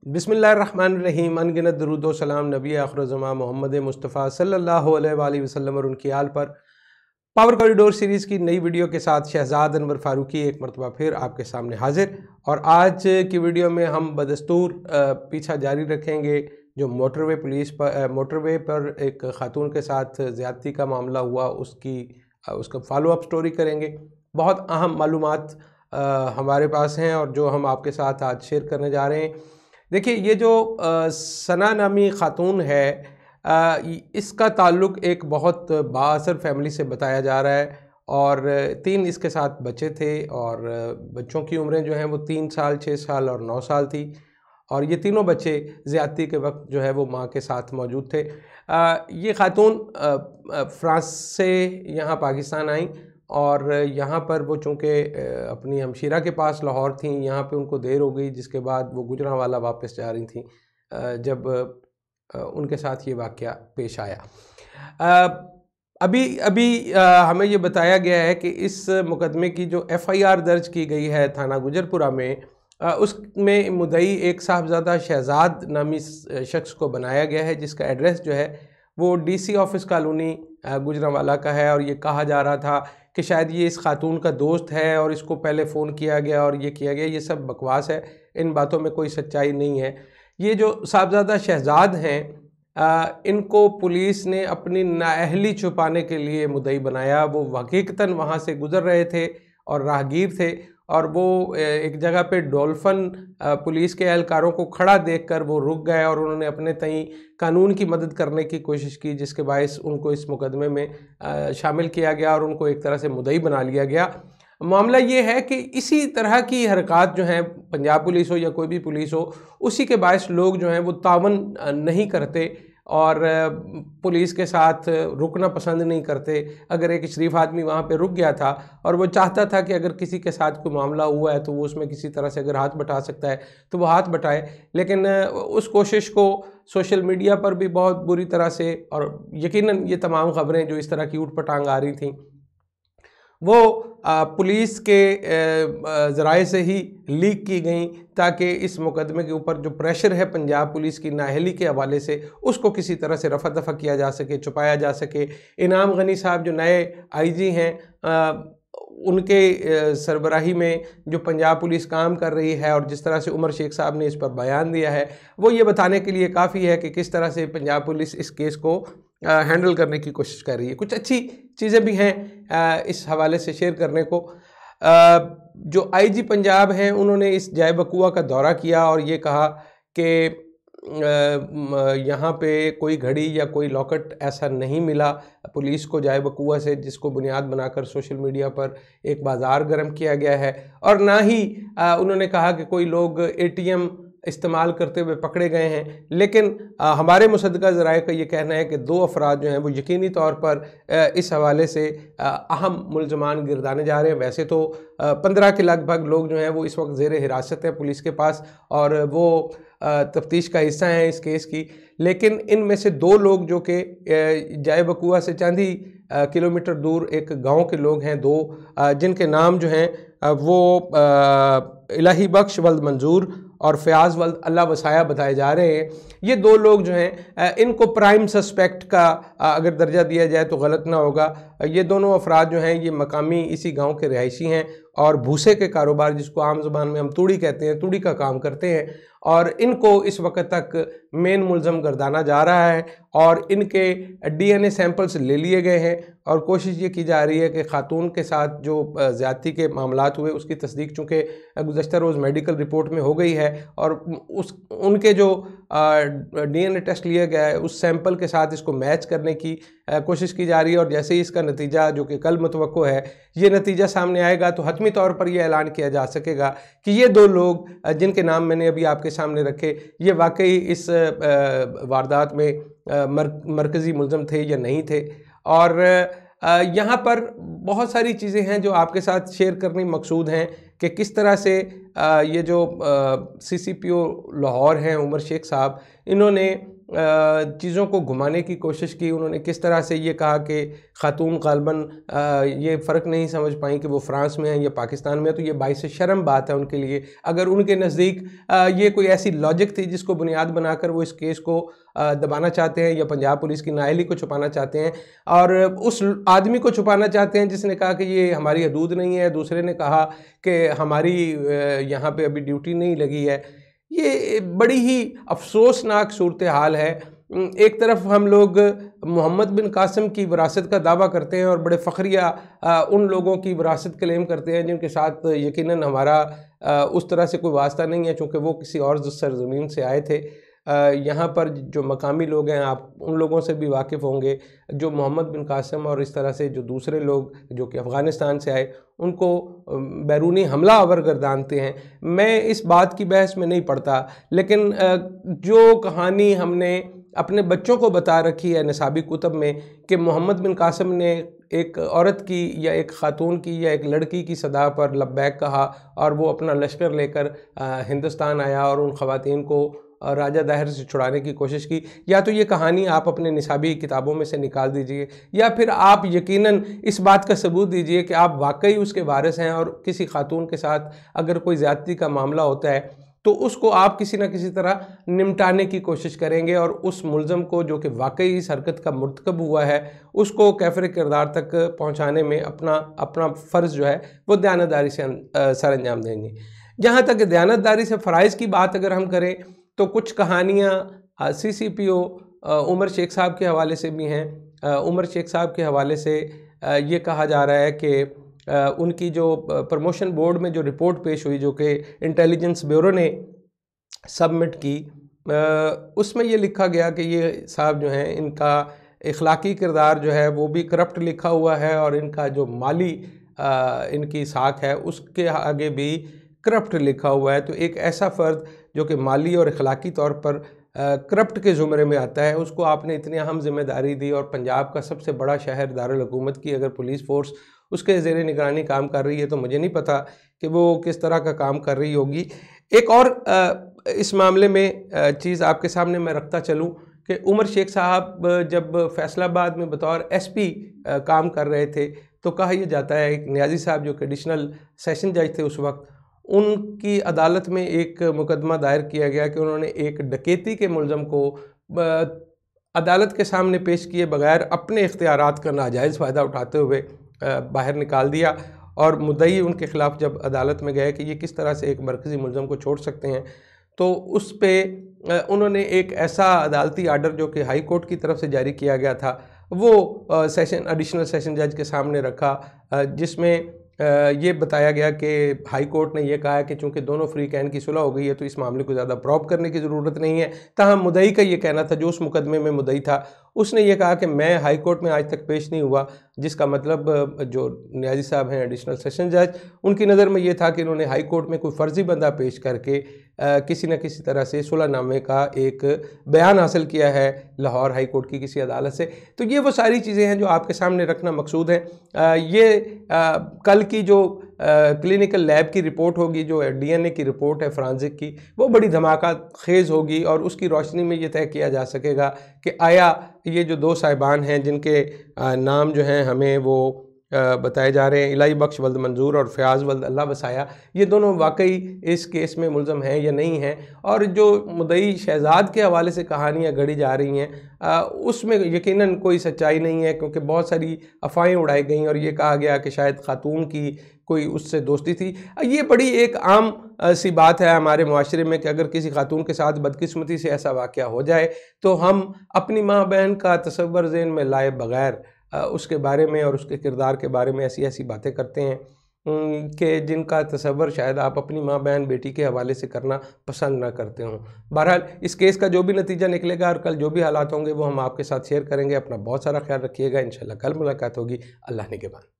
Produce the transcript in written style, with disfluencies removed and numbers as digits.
बिस्मिल्लाहिर्रहमानिर्रहीम। अनगिनत दरूद व सलाम नबी आखिर-ओ-ज़मां मोहम्मद मुस्तफ़ा सल्लल्लाहु अलैहि वसल्लम और उनकी आल पर। पावर कॉरिडोर सीरीज़ की नई वीडियो के साथ शहजाद अनवर फ़ारूकी एक मरतबा फिर आपके सामने हाजिर। और आज की वीडियो में हम बदस्तूर पीछा जारी रखेंगे जो मोटरवे पर एक ख़ातून के साथ ज़्यादती का मामला हुआ उसका फॉलो अप स्टोरी करेंगे। बहुत अहम मालूमात हमारे पास हैं और जो हम आपके साथ आज शेयर करने जा रहे हैं। देखिए, ये जो सना नामी ख़ातून है, इसका ताल्लुक़ एक बहुत बाअसर फैमिली से बताया जा रहा है और 3 इसके साथ बच्चे थे और बच्चों की उम्रें जो हैं वो 3 साल, 6 साल और 9 साल थी। और ये तीनों बच्चे ज़्यादती के वक्त जो है वो माँ के साथ मौजूद थे। ये ख़ातून फ़्रांस से यहाँ पाकिस्तान आई और यहाँ पर वो चूँकि अपनी हमशीरा के पास लाहौर थी, यहाँ पे उनको देर हो गई, जिसके बाद वो गुजरांवाला वापस जा रही थी जब उनके साथ ये वाक़या पेश आया। अभी हमें ये बताया गया है कि इस मुकदमे की जो FIR दर्ज की गई है थाना गुजरपुरा में, उसमें मुद्दई एक साहबजादा शहजाद नामी शख्स को बनाया गया है, जिसका एड्रेस जो है वो DC ऑफिस कॉलोनी गुजरांवाला का है। और ये कहा जा रहा था कि शायद ये इस खातून का दोस्त है और इसको पहले फ़ोन किया गया और ये किया गया। ये सब बकवास है, इन बातों में कोई सच्चाई नहीं है। ये जो साहबजादा शहजाद हैं, इनको पुलिस ने अपनी नाअहली छुपाने के लिए मुद्दई बनाया। वो हकीकतन वहाँ से गुज़र रहे थे और राहगीर थे और वो एक जगह पे डॉल्फिन पुलिस के एहलकारों को खड़ा देखकर वो रुक गए और उन्होंने अपने तई कानून की मदद करने की कोशिश की, जिसके बायस उनको इस मुकदमे में शामिल किया गया और उनको एक तरह से मुद्दई बना लिया गया। मामला ये है कि इसी तरह की हरकत जो हैं, पंजाब पुलिस हो या कोई भी पुलिस हो, उसी के बायस लोग जो हैं वो तावन नहीं करते और पुलिस के साथ रुकना पसंद नहीं करते। अगर एक शरीफ आदमी वहाँ पे रुक गया था और वो चाहता था कि अगर किसी के साथ कोई मामला हुआ है तो वो उसमें किसी तरह से अगर हाथ बटा सकता है तो वो हाथ बटाए, लेकिन उस कोशिश को सोशल मीडिया पर भी बहुत बुरी तरह से, और यकीनन ये तमाम ख़बरें जो इस तरह की ऊट पटांग आ रही थी वो पुलिस के ज़राए से ही लीक की गई, ताकि इस मुकदमे के ऊपर जो प्रेशर है पंजाब पुलिस की नाअहली के हवाले से, उसको किसी तरह से रफ़ा दफ़ा किया जा सके, छुपाया जा सके। इनाम गनी साहब जो नए IG हैं, उनके सरबराही में जो पंजाब पुलिस काम कर रही है और जिस तरह से उमर शेख साहब ने इस पर बयान दिया है, वो ये बताने के लिए काफ़ी है कि किस तरह से पंजाब पुलिस इस केस को हैंडल करने की कोशिश कर रही है। कुछ अच्छी चीज़ें भी हैं इस हवाले से शेयर करने को। जो IG पंजाब हैं, उन्होंने इस जाए बकुआ का दौरा किया और ये कहा कि यहाँ पे कोई घड़ी या कोई लॉकेट ऐसा नहीं मिला पुलिस को जाए बकुआ से, जिसको बुनियाद बनाकर सोशल मीडिया पर एक बाज़ार गर्म किया गया है। और ना ही उन्होंने कहा कि कोई लोग ATM इस्तेमाल करते हुए पकड़े गए हैं। लेकिन हमारे मुसद्दक़ा ज़राए का ये कहना है कि 2 अफराद जो हैं वो यकीनी तौर पर इस हवाले से अहम मुल्ज़मान गिरदाने जा रहे हैं। वैसे तो 15 के लगभग लोग जो हैं वो इस वक्त ज़ेर हिरासत हैं पुलिस के पास और वो तफ्तीश का हिस्सा हैं इस केस की, लेकिन इनमें से 2 लोग जो कि जाए बकुआ से चंद ही किलोमीटर दूर एक गाँव के लोग हैं, 2 जिनके नाम जो हैं वो इलाही बख्श वल्द मंजूर और फ़याज़ वल्द अल्लाह वसाया बताए जा रहे हैं। ये 2 लोग जो हैं, इनको प्राइम सस्पेक्ट का अगर दर्जा दिया जाए तो गलत ना होगा। ये दोनों अफराद जो हैं ये मकामी इसी गांव के रिहायशी हैं और भूसे के कारोबार, जिसको आम ज़ुबान में हम तूड़ी कहते हैं, तूड़ी का काम करते हैं। और इनको इस वक्त तक मेन मुल्ज़म गर्दाना जा रहा है और इनके DNA सैंपल्स ले लिए गए हैं और कोशिश ये की जा रही है कि ख़ातून के साथ जो ज़्यादती के मामलात हुए उसकी तस्दीक चूँकि गुज़श्ता रोज़ मेडिकल रिपोर्ट में हो गई है और उनके जो DNA टेस्ट लिया गया है उस सैंपल के साथ इसको मैच करने की कोशिश की जा रही है। और जैसे ही इसका नतीजा, जो कि कल मुतवक्को है, ये नतीजा सामने आएगा तो हतमी तौर पर यह ऐलान किया जा सकेगा कि ये 2 लोग जिनके नाम मैंने अभी आपके सामने रखे, ये वाकई इस वारदात में मरकज़ी मुल्ज़म थे या नहीं थे। और यहाँ पर बहुत सारी चीज़ें हैं जो आपके साथ शेयर करनी मकसूद हैं कि किस तरह से ये जो CCPO लाहौर हैं उमर शेख साहब, इन्होंने चीज़ों को घुमाने की कोशिश की। उन्होंने किस तरह से ये कहा कि खातून गालबन ये फ़र्क नहीं समझ पाई कि वो फ़्रांस में हैं या पाकिस्तान में, तो ये बाइस शर्म बात है उनके लिए। अगर उनके नज़दीक ये कोई ऐसी लॉजिक थी जिसको बुनियाद बनाकर वो इस केस को दबाना चाहते हैं या पंजाब पुलिस की नाअहली को छुपाना चाहते हैं और उस आदमी को छुपाना चाहते हैं जिसने कहा कि ये हमारी हदूद नहीं है, दूसरे ने कहा कि हमारी यहाँ पे अभी ड्यूटी नहीं लगी है, ये बड़ी ही अफसोसनाक सूरत हाल है। एक तरफ हम लोग मोहम्मद बिन कासिम की विरासत का दावा करते हैं और बड़े फ़ख्रिया उन लोगों की विरासत क्लेम करते हैं जिनके साथ यकीनन हमारा उस तरह से कोई वास्ता नहीं है, चूँकि वो किसी और सरज़मीन से आए थे। यहाँ पर जो मकामी लोग हैं, आप उन लोगों से भी वाकिफ़ होंगे जो मोहम्मद बिन कासिम और इस तरह से जो दूसरे लोग जो कि अफ़गानिस्तान से आए उनको बैरूनी हमला आवर गर्दानते हैं। मैं इस बात की बहस में नहीं पड़ता, लेकिन जो कहानी हमने अपने बच्चों को बता रखी है निसाबी कुतब में कि मोहम्मद बिन कासिम ने एक औरत की या एक ख़ातून की या एक लड़की की सदा पर लब्बैक कहा और वो अपना लश्कर लेकर हिंदुस्तान आया और उन ख़वातीन को राजा दाहिर से छुड़ाने की कोशिश की, या तो ये कहानी आप अपने निसाबी किताबों में से निकाल दीजिए या फिर आप यकीनन इस बात का सबूत दीजिए कि आप वाकई उसके वारिस हैं और किसी खातून के साथ अगर कोई ज़्यादती का मामला होता है तो उसको आप किसी न किसी तरह निमटाने की कोशिश करेंगे और उस मुल्ज़म को जो कि वाकई इस हरकत का मुर्तकब हुआ है उसको कैफर किरदार तक पहुँचाने में अपना फ़र्ज़ जो है वो दयानतदारी से सर अंजाम देंगे। जहाँ तक दयानतदारी से फ़राइज़ की बात अगर हम करें तो कुछ कहानियाँ CCPO उमर शेख साहब के हवाले से भी हैं। उमर शेख साहब के हवाले से ये कहा जा रहा है कि उनकी जो प्रमोशन बोर्ड में जो रिपोर्ट पेश हुई जो कि इंटेलिजेंस ब्यूरो ने सबमिट की, उसमें ये लिखा गया कि ये साहब जो हैं इनका इखलाकी किरदार जो है वो भी करप्ट लिखा हुआ है और इनका जो माली इनकी साख है उसके आगे भी करप्ट लिखा हुआ है। तो एक ऐसा फ़र्द जो कि माली और इखलाकी तौर पर करप्ट के ज़ुमरे में आता है, उसको आपने इतनी अहम जिम्मेदारी दी और पंजाब का सबसे बड़ा शहर दारुल हुकूमत की अगर पुलिस फ़ोर्स उसके ज़ेरे निगरानी काम कर रही है तो मुझे नहीं पता कि वो किस तरह का काम कर रही होगी। एक और इस मामले में चीज़ आपके सामने मैं रखता चलूँ कि उमर शेख साहब जब फैसलाबाद में बतौर SP काम कर रहे थे तो कहा यह जाता है एक नियाज़ी साहब जो कि एडिशनल सेशन जज थे उस वक्त, उनकी अदालत में एक मुकदमा दायर किया गया कि उन्होंने एक डकैती के मुल्ज़म को अदालत के सामने पेश किए बगैर अपने इख्तियारात का नाजायज़ फ़ायदा उठाते हुए बाहर निकाल दिया और मुद्दई उनके ख़िलाफ़ जब अदालत में गए कि ये किस तरह से एक मरकज़ी मुल्ज़म को छोड़ सकते हैं, तो उस पे उन्होंने एक ऐसा अदालती आर्डर जो कि हाई कोर्ट की तरफ से जारी किया गया था वो एडिशनल सेशन जज के सामने रखा, जिसमें ये बताया गया कि हाई कोर्ट ने यह कहा है कि चूंकि दोनों फ्रीकैन की सुलह हो गई है तो इस मामले को ज़्यादा प्रॉब करने की ज़रूरत नहीं है। ताहम मुद्दई का ये कहना था, जो उस मुकदमे में मुद्दई था उसने ये कहा कि मैं हाई कोर्ट में आज तक पेश नहीं हुआ, जिसका मतलब जो नियाज़ी साहब हैं एडिशनल सेशन जज, उनकी नज़र में ये था कि इन्होंने हाई कोर्ट में कोई फ़र्ज़ी बंदा पेश करके किसी न किसी तरह से सुलहनामे का एक बयान हासिल किया है लाहौर हाई कोर्ट की किसी अदालत से। तो ये वो सारी चीज़ें हैं जो आपके सामने रखना मकसूद है। ये कल की जो क्लिनिकल लैब की रिपोर्ट होगी, जो DNA की रिपोर्ट है फ्रांसिक की, वो बड़ी धमाका खेज़ होगी और उसकी रोशनी में ये तय किया जा सकेगा कि आया ये जो दो साहिबान हैं जिनके नाम जो हैं हमें वो बताए जा रहे हैं, इलाही बख्श वल्द मंजूर और फ़याज़ वल्द अल्लाह वसाया, ये दोनों वाकई इस केस में मुल्ज़म हैं या नहीं हैं। और जो मुद्दई शहजाद के हवाले से कहानियाँ गढ़ी जा रही हैं उसमें यकीनन कोई सच्चाई नहीं है, क्योंकि बहुत सारी अफवाहें उड़ाई गई और ये कहा गया कि शायद खातून की कोई उससे दोस्ती थी। ये बड़ी एक आम सी बात है हमारे मुआशरे में कि अगर किसी खातून के साथ बदकिस्मती से ऐसा वाक़या हो जाए तो हम अपनी माँ बहन का तसव्वुर ज़हन में लाए बग़ैर उसके बारे में और उसके किरदार के बारे में ऐसी ऐसी बातें करते हैं कि जिनका तसव्वुर शायद आप अपनी माँ बहन बेटी के हवाले से करना पसंद ना करते हों। बहरहाल इस केस का जो भी नतीजा निकलेगा और कल जो भी हालात होंगे वो हम आपके साथ शेयर करेंगे। अपना बहुत सारा ख्याल रखिएगा। इंशाल्लाह कल मुलाकात होगी। अल्लाह निगहबान।